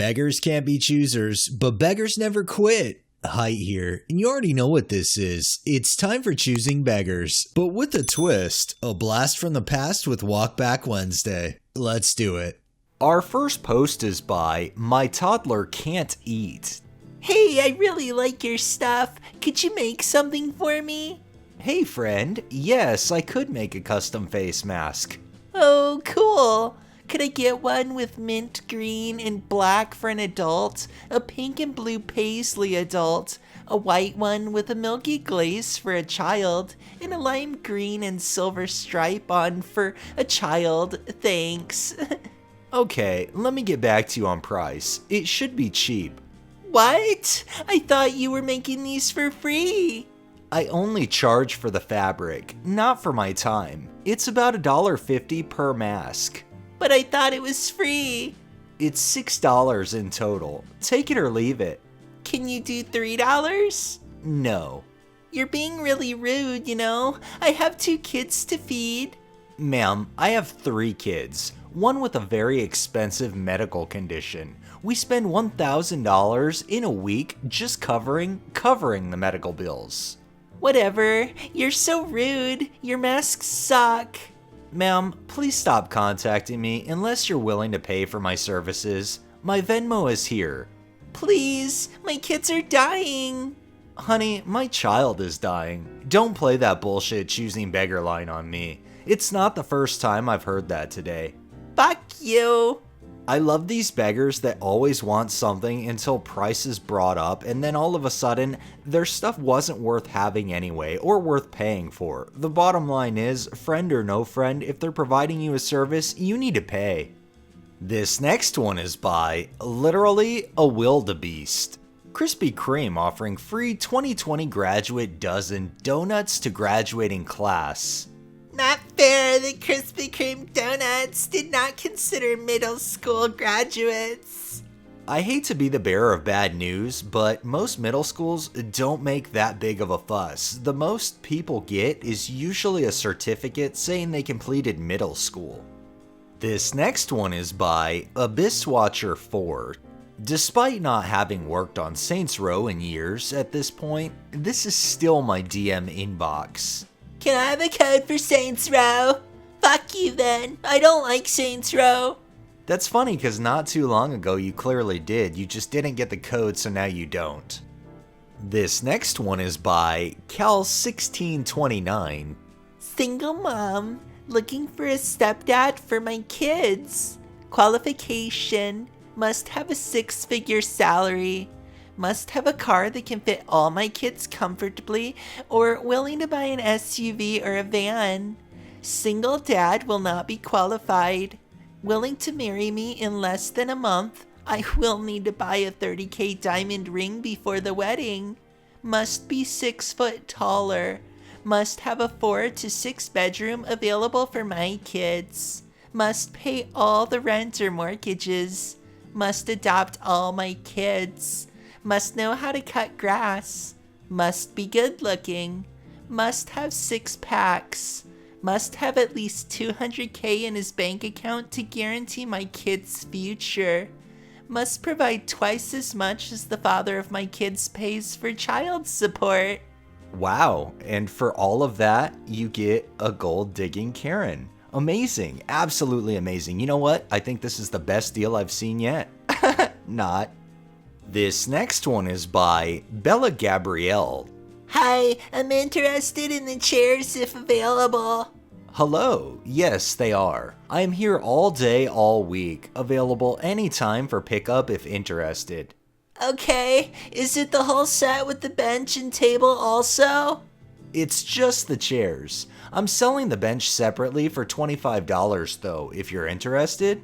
Beggars can't be choosers, but beggars never quit. Height here, and you already know what this is. It's time for Choosing Beggars, but with a twist, a blast from the past with Walkback Wednesday. Let's do it. Our first post is by My Toddler Can't Eat. Hey, I really like your stuff. Could you make something for me? Hey friend, yes, I could make a custom face mask. Oh, cool. Could I get one with mint green and black for an adult, a pink and blue paisley adult, a white one with a milky glaze for a child, and a lime green and silver stripe on for a child? Thanks. Okay, let me get back to you on price. It should be cheap. What? I thought you were making these for free. I only charge for the fabric, not for my time. It's about $1.50 per mask. But I thought it was free. It's $6 in total. Take it or leave it. Can you do $3? No. You're being really rude, you know? I have 2 kids to feed. Ma'am, I have 3 kids. One with a very expensive medical condition. We spend $1,000 in a week just covering the medical bills. Whatever. You're so rude. Your masks suck. Ma'am, please stop contacting me unless you're willing to pay for my services. My Venmo is here. Please, my kids are dying. Honey, my child is dying. Don't play that bullshit choosing beggar line on me. It's not the first time I've heard that today. Fuck you. I love these beggars that always want something until price is brought up and then all of a sudden their stuff wasn't worth having anyway or worth paying for. The bottom line is, friend or no friend, if they're providing you a service, you need to pay. This next one is by literally a wildebeest. Krispy Kreme offering free 2020 graduate dozen donuts to graduating class. Not fair that Krispy Kreme donuts did not consider middle school graduates. I hate to be the bearer of bad news, but most middle schools don't make that big of a fuss. The most people get is usually a certificate saying they completed middle school. This next one is by Abysswatcher 4. Despite not having worked on Saints Row in years at this point, this is still my DM inbox. Can I have a code for Saints Row? Fuck you then. I don't like Saints Row. That's funny because not too long ago you clearly did. You just didn't get the code, so now you don't. This next one is by Cal1629. Single mom looking for a stepdad for my kids. Qualification: must have a 6-figure salary. Must have a car that can fit all my kids comfortably, or willing to buy an SUV or a van. Single dad will not be qualified. Willing to marry me in less than a month. I will need to buy a $30,000 diamond ring before the wedding. Must be 6 foot taller. Must have a 4 to 6 bedroom available for my kids. Must pay all the rent or mortgages. Must adopt all my kids. Must know how to cut grass. Must be good looking. Must have 6 packs. Must have at least $200,000 in his bank account to guarantee my kid's future. Must provide twice as much as the father of my kids pays for child support. Wow, and for all of that, you get a gold digging Karen. Amazing, absolutely amazing. You know what? I think this is the best deal I've seen yet. Not. This next one is by Bella Gabrielle. Hi, I'm interested in the chairs if available. Hello, yes they are. I am here all day, all week. Available anytime for pickup if interested. Okay, is it the whole set with the bench and table also? It's just the chairs. I'm selling the bench separately for $25 though, if you're interested.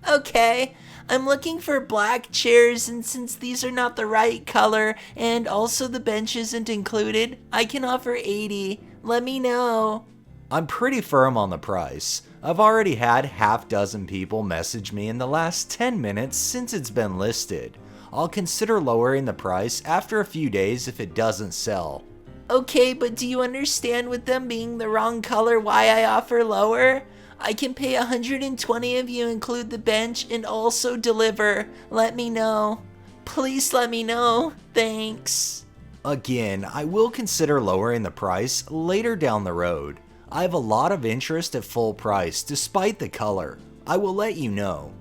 Okay, I'm looking for black chairs, and since these are not the right color and also the bench isn't included, I can offer $80. Let me know. I'm pretty firm on the price. I've already had half dozen people message me in the last 10 minutes since it's been listed. I'll consider lowering the price after a few days if it doesn't sell. Okay, but do you understand with them being the wrong color why I offer lower? I can pay 120 if you include the bench and also deliver. Let me know. Please let me know. Thanks. Again, I will consider lowering the price later down the road. I have a lot of interest at full price despite the color. I will let you know.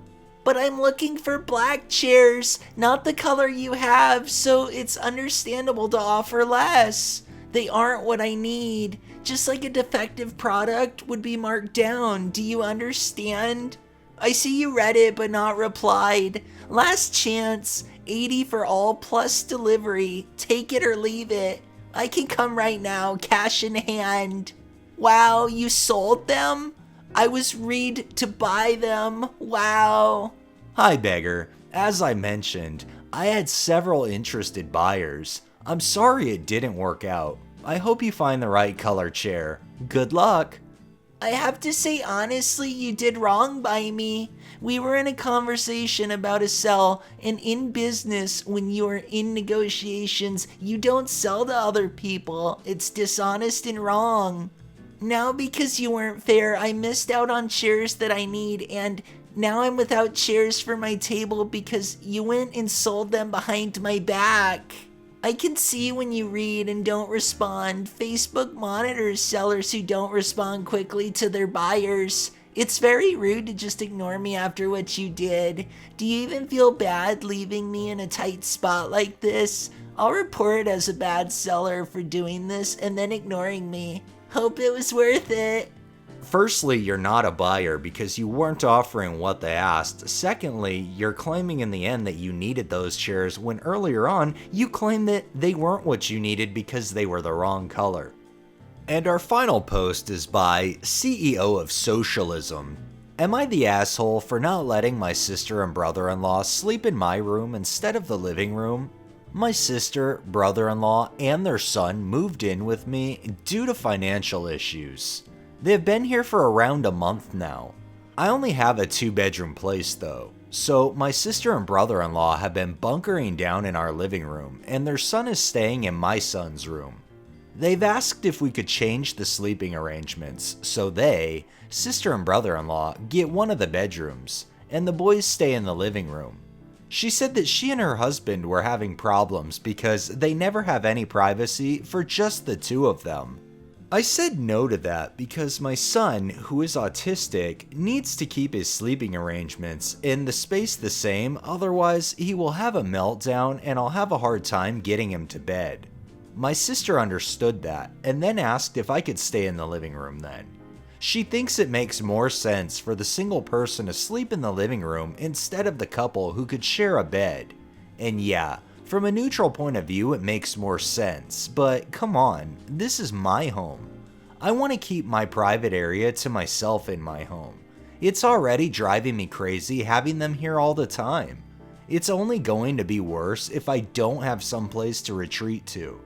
But I'm looking for black chairs, not the color you have, so it's understandable to offer less. They aren't what I need. Just like a defective product would be marked down. Do you understand? I see you read it but not replied. Last chance, 80 for all plus delivery. Take it or leave it. I can come right now, cash in hand. Wow, you sold them? I was read to buy them. Wow. Hi, beggar. As I mentioned, I had several interested buyers. I'm sorry it didn't work out. I hope you find the right color chair. Good luck. I have to say honestly, you did wrong by me. We were in a conversation about a sell, and in business, when you're in negotiations, you don't sell to other people. It's dishonest and wrong. Now because you weren't fair, I missed out on chairs that I need, and now I'm without chairs for my table because you went and sold them behind my back. I can see when you read and don't respond. Facebook monitors sellers who don't respond quickly to their buyers. It's very rude to just ignore me after what you did. Do you even feel bad leaving me in a tight spot like this? I'll report it as a bad seller for doing this and then ignoring me. Hope it was worth it. Firstly, you're not a buyer because you weren't offering what they asked. Secondly, you're claiming in the end that you needed those chairs when earlier on you claimed that they weren't what you needed because they were the wrong color. And our final post is by CEO of Socialism. Am I the asshole for not letting my sister and brother-in-law sleep in my room instead of the living room? My sister, brother-in-law, and their son moved in with me due to financial issues. They've been here for around a month now. I only have a 2-bedroom place though, so my sister and brother-in-law have been bunkering down in our living room, and their son is staying in my son's room. They've asked if we could change the sleeping arrangements, so they, sister and brother-in-law, get one of the bedrooms, and the boys stay in the living room. She said that she and her husband were having problems because they never have any privacy for just the two of them. I said no to that because my son, who is autistic, needs to keep his sleeping arrangements in the space the same, otherwise he will have a meltdown and I'll have a hard time getting him to bed. My sister understood that and then asked if I could stay in the living room then. She thinks it makes more sense for the single person to sleep in the living room instead of the couple who could share a bed. And yeah, from a neutral point of view it makes more sense, but come on, this is my home. I want to keep my private area to myself in my home. It's already driving me crazy having them here all the time. It's only going to be worse if I don't have someplace to retreat to.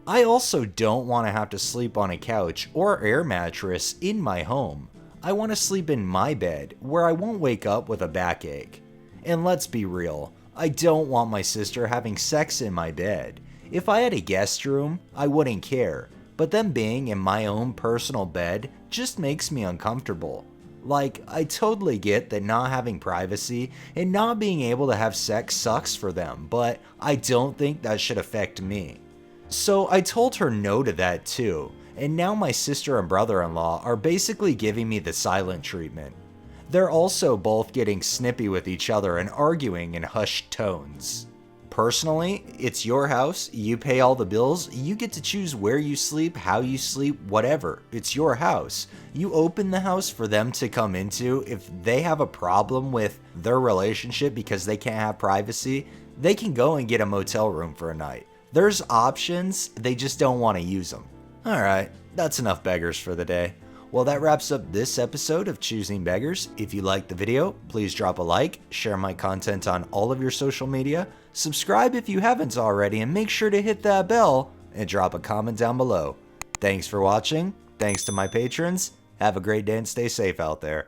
I also don't want to have to sleep on a couch or air mattress in my home. I want to sleep in my bed where I won't wake up with a backache. And let's be real, I don't want my sister having sex in my bed. If I had a guest room, I wouldn't care, but them being in my own personal bed just makes me uncomfortable. Like, I totally get that not having privacy and not being able to have sex sucks for them, but I don't think that should affect me. So I told her no to that too, and now my sister and brother-in-law are basically giving me the silent treatment. They're also both getting snippy with each other and arguing in hushed tones. Personally, it's your house, you pay all the bills, you get to choose where you sleep, how you sleep, whatever. It's your house. You open the house for them to come into. If they have a problem with their relationship because they can't have privacy, they can go and get a motel room for a night. There's options, they just don't want to use them. Alright, that's enough beggars for the day. Well, that wraps up this episode of Choosing Beggars. If you liked the video, please drop a like, share my content on all of your social media, subscribe if you haven't already, and make sure to hit that bell and drop a comment down below. Thanks for watching, thanks to my patrons, have a great day and stay safe out there.